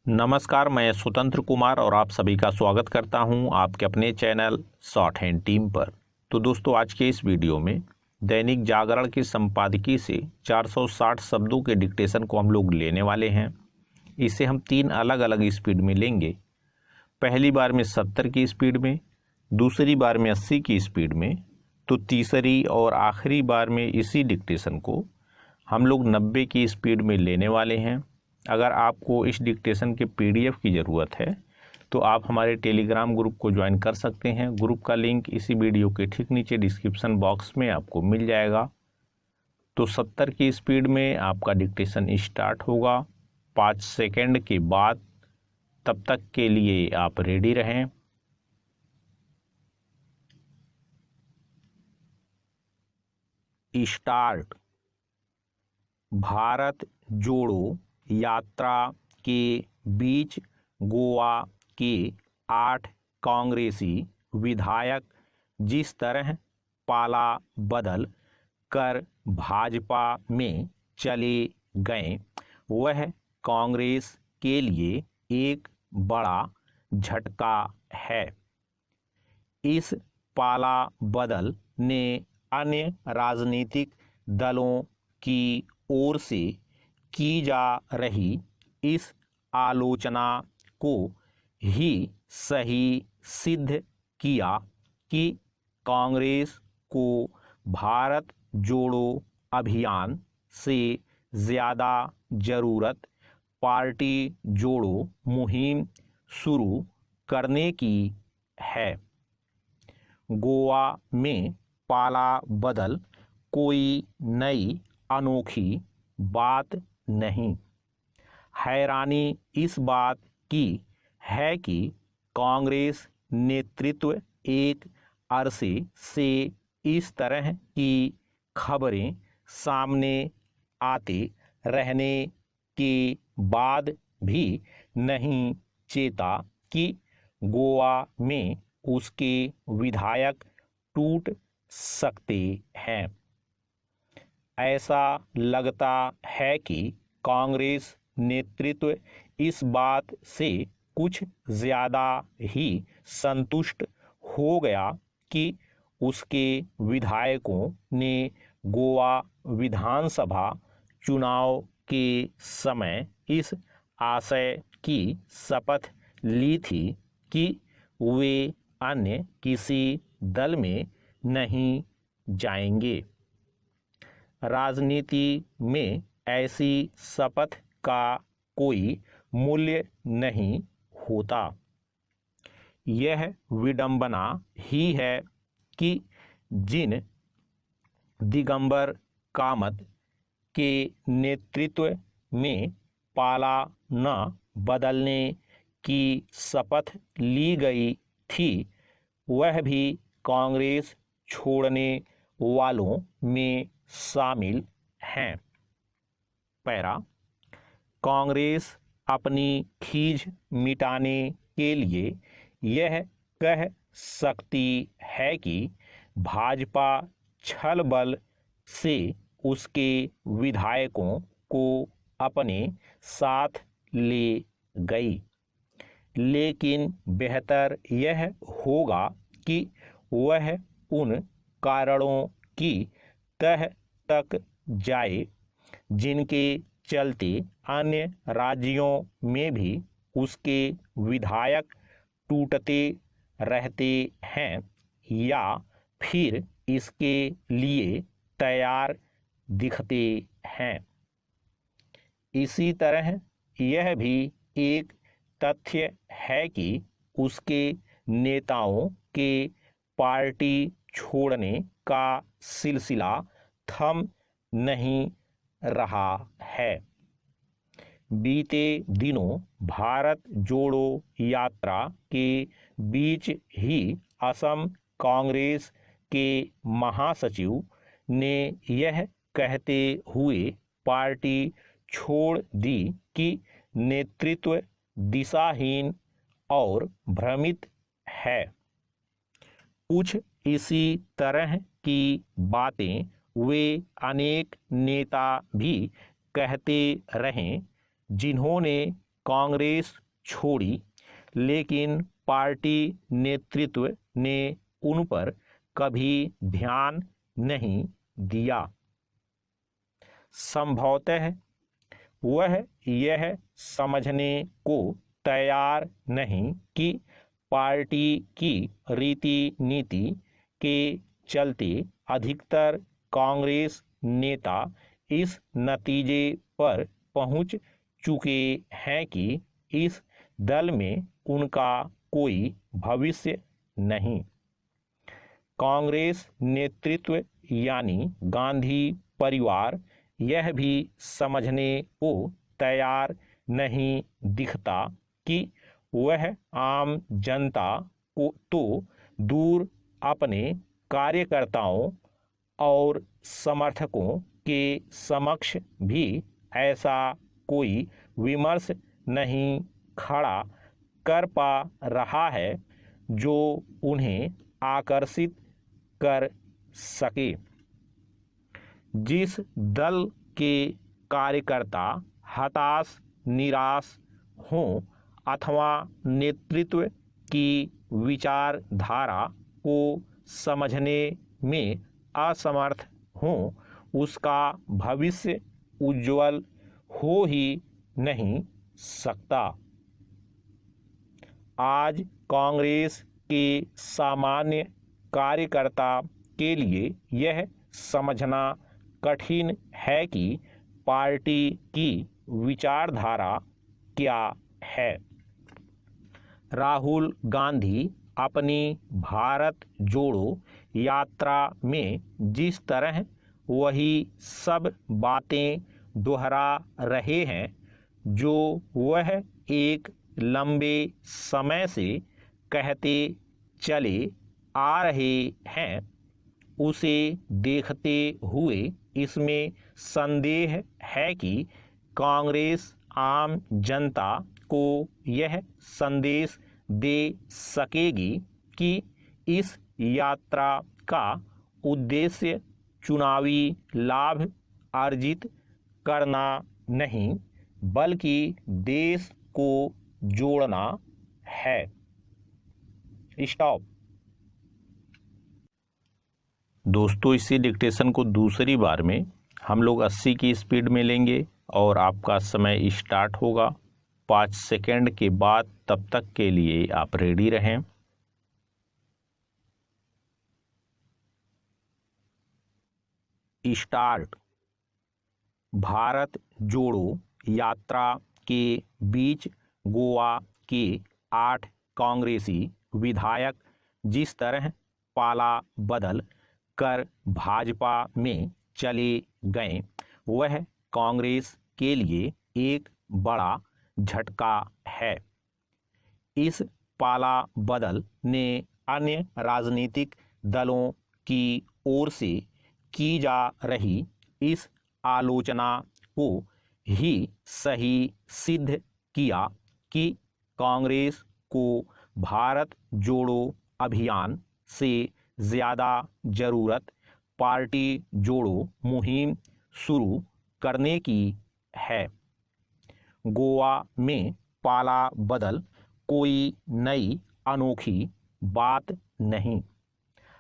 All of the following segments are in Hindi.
नमस्कार, मैं स्वतंत्र कुमार और आप सभी का स्वागत करता हूं आपके अपने चैनल शॉर्ट हैंड टीम पर। तो दोस्तों, आज के इस वीडियो में दैनिक जागरण की संपादकीय से 460 शब्दों के डिक्टेशन को हम लोग लेने वाले हैं। इसे हम 3 अलग अलग स्पीड में लेंगे। पहली बार में 70 की स्पीड में, दूसरी बार में 80 की स्पीड में, तो तीसरी और आखिरी बार में इसी डिक्टेशन को हम लोग 90 की स्पीड में लेने वाले हैं। अगर आपको इस डिक्टेशन के पीडीएफ की ज़रूरत है तो आप हमारे टेलीग्राम ग्रुप को ज्वाइन कर सकते हैं। ग्रुप का लिंक इसी वीडियो के ठीक नीचे डिस्क्रिप्शन बॉक्स में आपको मिल जाएगा। तो 70 की स्पीड में आपका डिक्टेशन स्टार्ट होगा 5 सेकंड के बाद। तब तक के लिए आप रेडी रहें। स्टार्ट। भारत जोड़ो यात्रा के बीच गोवा के 8 कांग्रेसी विधायक जिस तरह पाला बदल कर भाजपा में चले गए, वह कांग्रेस के लिए एक बड़ा झटका है। इस पाला बदल ने अन्य राजनीतिक दलों की ओर से की जा रही इस आलोचना को ही सही सिद्ध किया कि कांग्रेस को भारत जोड़ो अभियान से ज़्यादा ज़रूरत पार्टी जोड़ो मुहिम शुरू करने की है। गोवा में पाला बदल कोई नई अनोखी बात नहीं। हैरानी इस बात की है कि कांग्रेस नेतृत्व एक अरसे से इस तरह की खबरें सामने आते रहने के बाद भी नहीं चेता कि गोवा में उसके विधायक टूट सकते हैं। ऐसा लगता है कि कांग्रेस नेतृत्व इस बात से कुछ ज़्यादा ही संतुष्ट हो गया कि उसके विधायकों ने गोवा विधानसभा चुनाव के समय इस आशय की शपथ ली थी कि वे अन्य किसी दल में नहीं जाएंगे। राजनीति में ऐसी शपथ का कोई मूल्य नहीं होता। यह विडंबना ही है कि जिन दिगंबर कामत के नेतृत्व में पाला न बदलने की शपथ ली गई थी, वह भी कांग्रेस छोड़ने वालों में शामिल हैं। पैरा। कांग्रेस अपनी खींच मिटाने के लिए यह कह सकती है कि भाजपा छल बल से उसके विधायकों को अपने साथ ले गई, लेकिन बेहतर यह होगा कि वह उन कारणों की तह तक जाए जिनके चलते अन्य राज्यों में भी उसके विधायक टूटते रहते हैं या फिर इसके लिए तैयार दिखते हैं। इसी तरह यह भी एक तथ्य है कि उसके नेताओं के पार्टी छोड़ने का सिलसिला थम नहीं रहा है। बीते दिनों भारत जोड़ो यात्रा के बीच ही असम कांग्रेस के महासचिव ने यह कहते हुए पार्टी छोड़ दी कि नेतृत्व दिशाहीन और भ्रमित है। कुछ इसी तरह की बातें वे अनेक नेता भी कहते रहे जिन्होंने कांग्रेस छोड़ी, लेकिन पार्टी नेतृत्व ने उन पर कभी ध्यान नहीं दिया। संभवतः वह यह समझने को तैयार नहीं कि पार्टी की रीति नीति के चलते अधिकतर कांग्रेस नेता इस नतीजे पर पहुंच चुके हैं कि इस दल में उनका कोई भविष्य नहीं। कांग्रेस नेतृत्व यानी गांधी परिवार यह भी समझने को तैयार नहीं दिखता कि वह आम जनता को तो दूर अपने कार्यकर्ताओं और समर्थकों के समक्ष भी ऐसा कोई विमर्श नहीं खड़ा कर पा रहा है जो उन्हें आकर्षित कर सके। जिस दल के कार्यकर्ता हताश निराश हों अथवा नेतृत्व की विचारधारा को समझने में असमर्थ हों, उसका भविष्य उज्जवल हो ही नहीं सकता। आज कांग्रेस के सामान्य कार्यकर्ता के लिए यह समझना कठिन है कि पार्टी की विचारधारा क्या है। राहुल गांधी अपनी भारत जोड़ो यात्रा में जिस तरह वही सब बातें दोहरा रहे हैं जो वह एक लंबे समय से कहते चले आ रहे हैं, उसे देखते हुए इसमें संदेह है कि कांग्रेस आम जनता को यह संदेश दे सकेगी कि इस यात्रा का उद्देश्य चुनावी लाभ अर्जित करना नहीं बल्कि देश को जोड़ना है। स्टॉप। दोस्तों, इसी डिक्टेशन को दूसरी बार में हम लोग 80 की स्पीड में लेंगे और आपका समय स्टार्ट होगा 5 सेकंड के बाद। तब तक के लिए आप रेडी रहें। स्टार्ट। भारत जोड़ो यात्रा के बीच गोवा के 8 कांग्रेसी विधायक जिस तरह पाला बदल कर भाजपा में चले गए, वह कांग्रेस के लिए एक बड़ा झटका है। इस पाला बदल ने अन्य राजनीतिक दलों की ओर से की जा रही इस आलोचना को ही सही सिद्ध किया कि कांग्रेस को भारत जोड़ो अभियान से ज़्यादा ज़रूरत पार्टी जोड़ो मुहिम शुरू करने की है। गोवा में पाला बदल कोई नई अनोखी बात नहीं।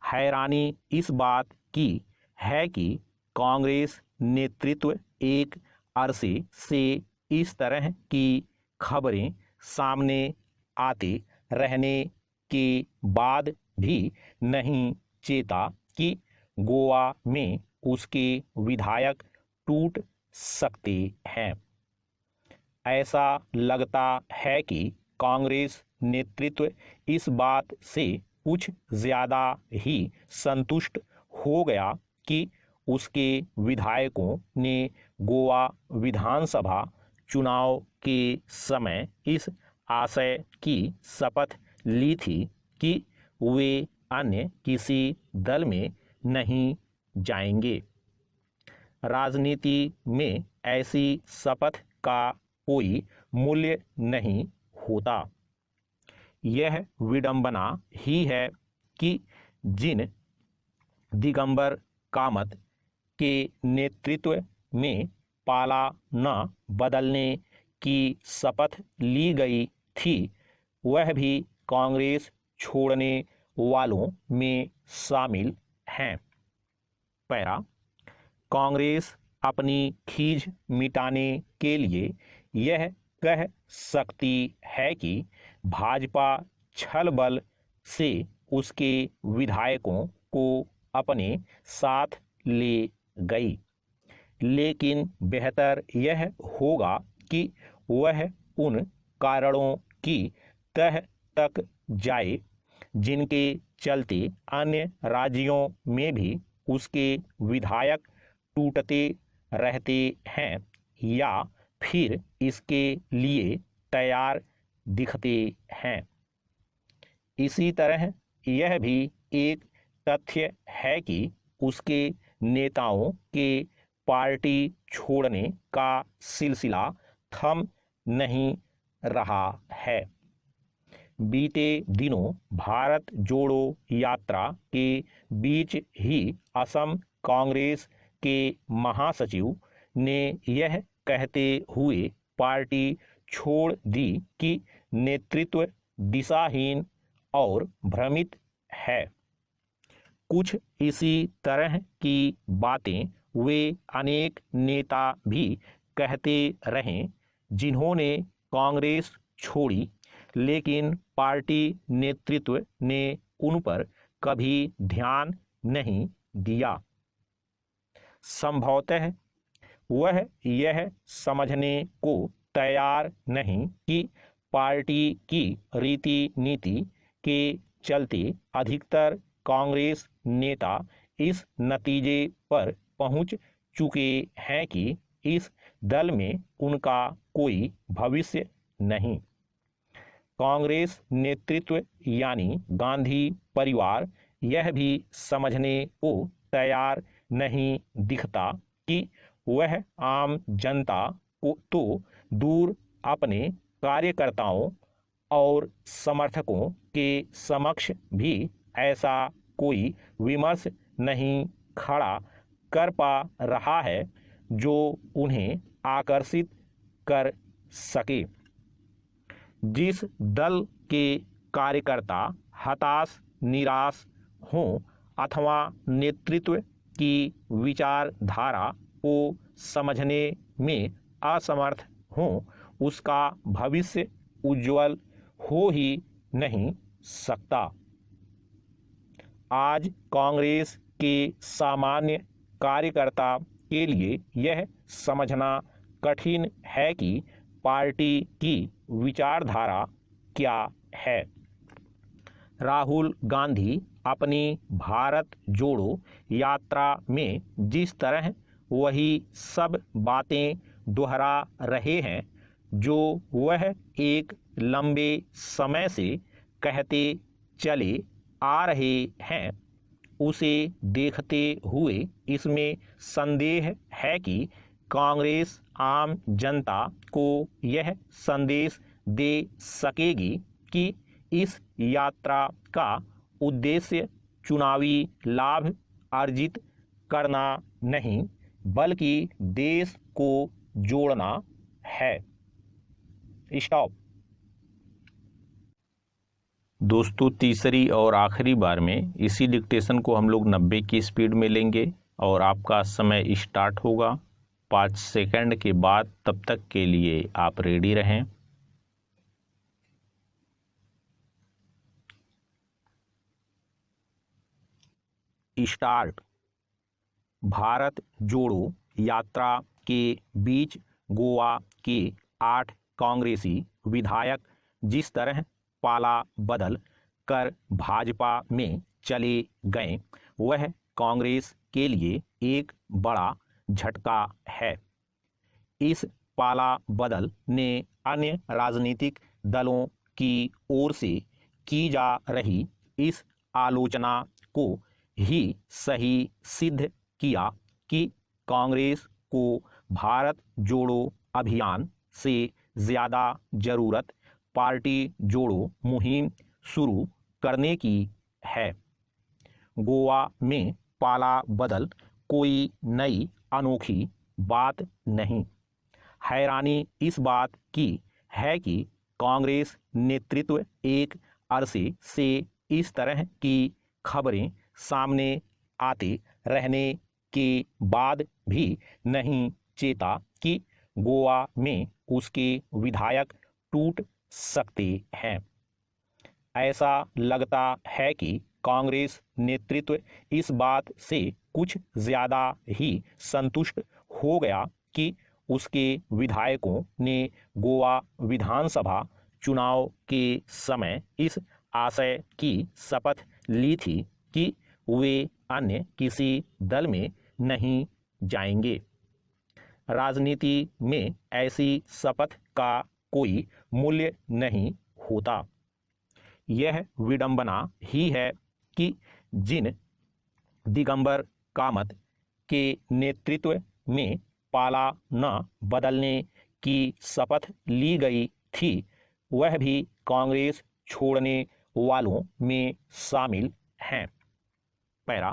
हैरानी इस बात की है कि कांग्रेस नेतृत्व एक अरसे से इस तरह की खबरें सामने आते रहने के बाद भी नहीं चेता कि गोवा में उसके विधायक टूट सकते हैं। ऐसा लगता है कि कांग्रेस नेतृत्व इस बात से कुछ ज़्यादा ही संतुष्ट हो गया कि उसके विधायकों ने गोवा विधानसभा चुनाव के समय इस आशय की शपथ ली थी कि वे अन्य किसी दल में नहीं जाएंगे। राजनीति में ऐसी शपथ का कोई मूल्य नहीं होता। यह विडंबना ही है कि जिन दिगंबर कामत के नेतृत्व में पाला न बदलने की शपथ ली गई थी वह भी कांग्रेस छोड़ने वालों में शामिल हैं। पैरा, कांग्रेस अपनी खींच मिटाने के लिए यह कह सकती है कि भाजपा छल बल से उसके विधायकों को अपने साथ ले गई, लेकिन बेहतर यह होगा कि वह उन कारणों की तह तक जाए जिनके चलते अन्य राज्यों में भी उसके विधायक टूटते रहते हैं या फिर इसके लिए तैयार दिखते हैं। इसी तरह यह भी एक तथ्य है कि उसके नेताओं के पार्टी छोड़ने का सिलसिला थम नहीं रहा है। बीते दिनों भारत जोड़ो यात्रा के बीच ही असम कांग्रेस के महासचिव ने यह कहते हुए पार्टी छोड़ दी कि नेतृत्व दिशाहीन और भ्रमित है। कुछ इसी तरह की बातें वे अनेक नेता भी कहते रहे जिन्होंने कांग्रेस छोड़ी, लेकिन पार्टी नेतृत्व ने उन पर कभी ध्यान नहीं दिया। संभवतः वह यह समझने को तैयार नहीं कि पार्टी की रीति नीति के चलते अधिकतर कांग्रेस नेता इस नतीजे पर पहुंच चुके हैं कि इस दल में उनका कोई भविष्य नहीं। कांग्रेस नेतृत्व यानी गांधी परिवार यह भी समझने को तैयार नहीं दिखता कि वह आम जनता को तो दूर अपने कार्यकर्ताओं और समर्थकों के समक्ष भी ऐसा कोई विमर्श नहीं खड़ा कर पा रहा है जो उन्हें आकर्षित कर सके। जिस दल के कार्यकर्ता हताश निराश हों अथवा नेतृत्व की विचारधारा को समझने में असमर्थ हों उसका भविष्य उज्जवल हो ही नहीं सकता। आज कांग्रेस के सामान्य कार्यकर्ता के लिए यह समझना कठिन है कि पार्टी की विचारधारा क्या है। राहुल गांधी अपनी भारत जोड़ो यात्रा में जिस तरह वही सब बातें दोहरा रहे हैं जो वह एक लंबे समय से कहते चले आ रहे हैं, उसे देखते हुए इसमें संदेह है कि कांग्रेस आम जनता को यह संदेश दे सकेगी कि इस यात्रा का उद्देश्य चुनावी लाभ अर्जित करना नहीं बल्कि देश को जोड़ना है। स्टॉप। दोस्तों, तीसरी और आखिरी बार में इसी डिक्टेशन को हम लोग 90 की स्पीड में लेंगे और आपका समय स्टार्ट होगा 5 सेकंड के बाद। तब तक के लिए आप रेडी रहें। स्टार्ट। भारत जोड़ो यात्रा के बीच गोवा के 8 कांग्रेसी विधायक जिस तरह पाला बदल कर भाजपा में चले गए वह कांग्रेस के लिए एक बड़ा झटका है। इस पाला बदल ने अन्य राजनीतिक दलों की ओर से की जा रही इस आलोचना को ही सही सिद्ध किया कि कांग्रेस को भारत जोड़ो अभियान से ज़्यादा ज़रूरत पार्टी जोड़ो मुहिम शुरू करने की है। गोवा में पाला बदल कोई नई अनोखी बात नहीं। हैरानी इस बात की है कि कांग्रेस नेतृत्व एक अरसे से इस तरह की खबरें सामने आते रहने के बाद भी नहीं चेता कि गोवा में उसके विधायक टूट सकते हैं। ऐसा लगता है कि कांग्रेस नेतृत्व इस बात से कुछ ज्यादा ही संतुष्ट हो गया कि उसके विधायकों ने गोवा विधानसभा चुनाव के समय इस आशय की शपथ ली थी कि वे अन्य किसी दल में नहीं जाएंगे। राजनीति में ऐसी शपथ का कोई मूल्य नहीं होता। यह विडंबना ही है कि जिन दिगंबर कामत के नेतृत्व में पाला न बदलने की शपथ ली गई थी, वह भी कांग्रेस छोड़ने वालों में शामिल हैं। पैरा,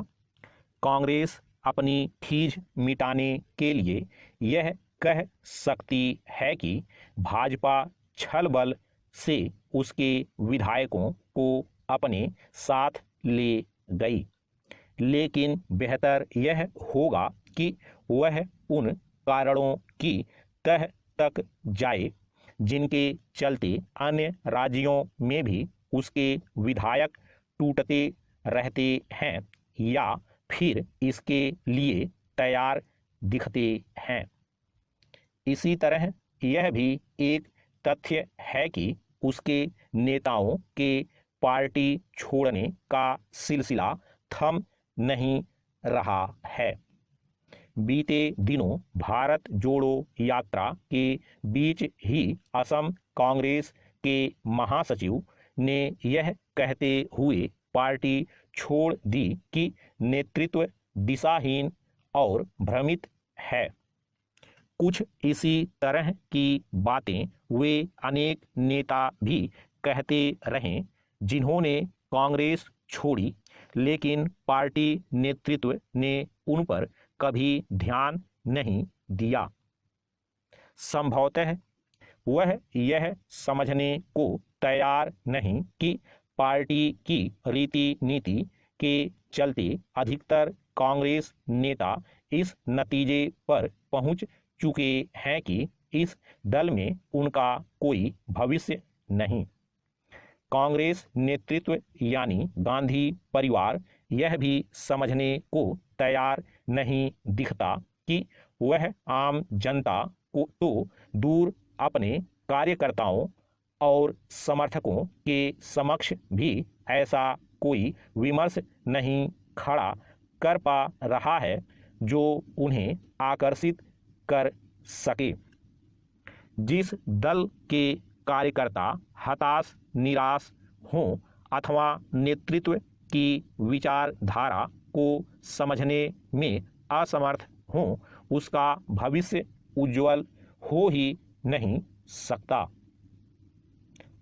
कांग्रेस अपनी खींच मिटाने के लिए यह कह सकती है कि भाजपा छल बल से उसके विधायकों को अपने साथ ले गई, लेकिन बेहतर यह होगा कि वह उन कारणों की तह तक जाए जिनके चलते अन्य राज्यों में भी उसके विधायक टूटते रहते हैं या फिर इसके लिए तैयार दिखते हैं। इसी तरह यह भी एक तथ्य है कि उसके नेताओं के पार्टी छोड़ने का सिलसिला थम नहीं रहा है। बीते दिनों भारत जोड़ो यात्रा के बीच ही असम कांग्रेस के महासचिव ने यह कहते हुए पार्टी छोड़ दी कि नेतृत्व दिशाहीन और भ्रमित है। कुछ इसी तरह की बातें वे अनेक नेता भी कहते रहे जिन्होंने कांग्रेस छोड़ी, लेकिन पार्टी नेतृत्व ने उन पर कभी ध्यान नहीं दिया। संभवतः वह यह समझने को तैयार नहीं कि पार्टी की रीति नीति के चलते अधिकतर कांग्रेस नेता इस नतीजे पर पहुंच चुके हैं कि इस दल में उनका कोई भविष्य नहीं। कांग्रेस नेतृत्व यानी गांधी परिवार यह भी समझने को तैयार नहीं दिखता कि वह आम जनता को तो दूर अपने कार्यकर्ताओं और समर्थकों के समक्ष भी ऐसा कोई विमर्श नहीं खड़ा कर पा रहा है जो उन्हें आकर्षित कर सके। जिस दल के कार्यकर्ता हताश निराश हों अथवा नेतृत्व की विचारधारा को समझने में असमर्थ हों, उसका भविष्य उज्जवल हो ही नहीं सकता।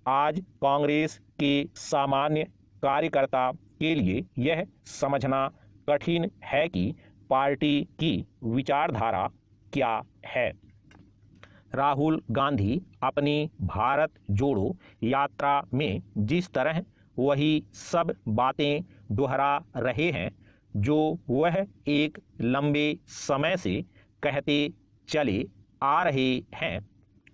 आज कांग्रेस के सामान्य कार्यकर्ता के लिए यह समझना कठिन है कि पार्टी की विचारधारा क्या है। राहुल गांधी अपनी भारत जोड़ो यात्रा में जिस तरह वही सब बातें दोहरा रहे हैं जो वह एक लंबे समय से कहते चले आ रहे हैं,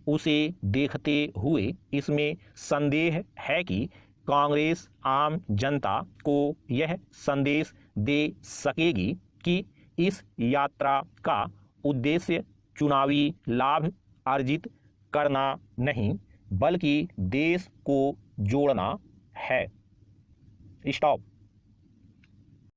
उसे देखते हुए इसमें संदेह है कि कांग्रेस आम जनता को यह संदेश दे सकेगी कि इस यात्रा का उद्देश्य चुनावी लाभ अर्जित करना नहीं बल्कि देश को जोड़ना है। स्टॉप।